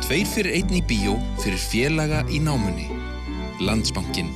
Tveir fyrir einn í bíó fyrir félaga í námunni. Landsbankinn.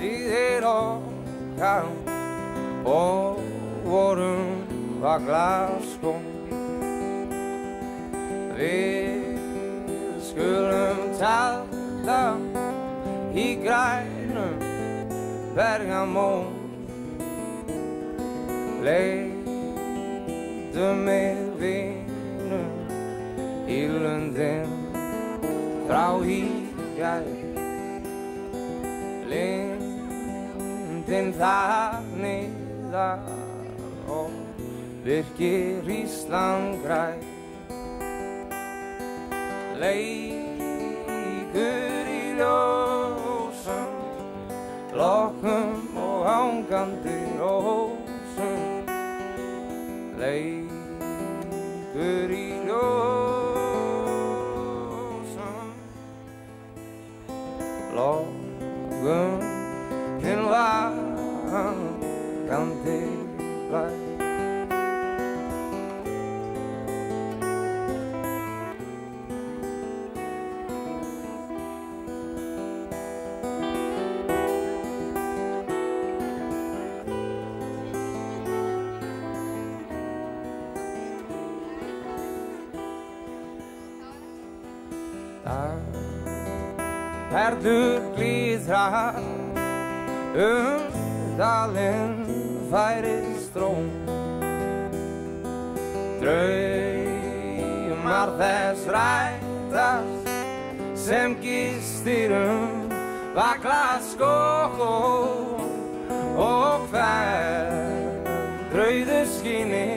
Þið okkar og vorum að Glasgow. Við skulum tjalda í grænum Bergamo. Leiddu mig vinum í Lundin frá í gær. Lindin þar niðar og virkir Ísland græn. Leikur í ljósum, lokkum og hangandi rósum. Leikur í ljósum, lokkum hinn vakandi blær. Herdur glíðrar dalinn færist stróm. Draumar þess rætast sem gistir Glasgow og hver rauðu skini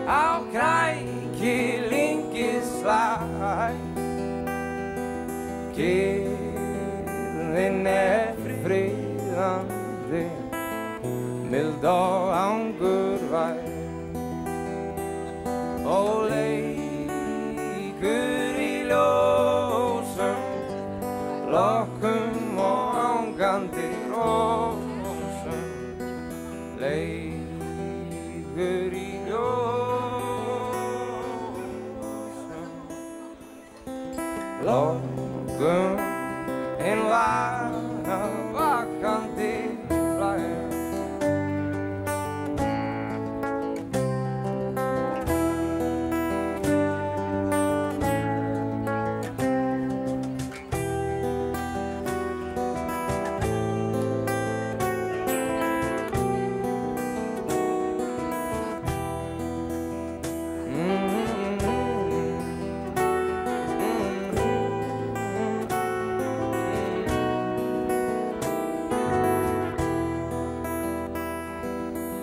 á kræki lyngislæg. Kyrrðin friðandi, mild og angurvær. Og leikur í ljósum, lokkum og hangandi rósum. Leikur í ljósum, lokkum hinn vakandi blær.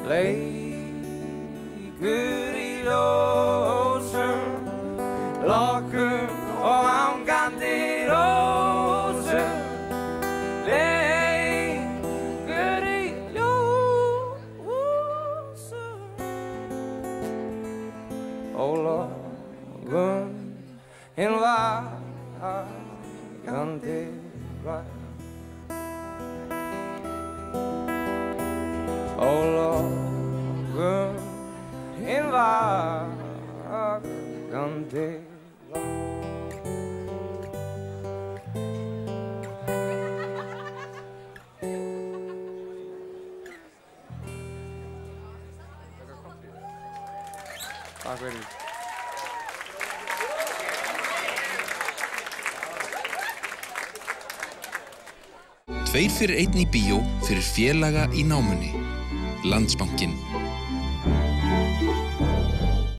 Leikur í ljósum, lokkum og hangandi rósum. Leikur í ljósum og lokkum hinn vakandi blær. Og lokkum hinn vakandi blær. Takk fyrir. Tveir fyrir einn í bíó fyrir félaga í námunni. Landsbankinn.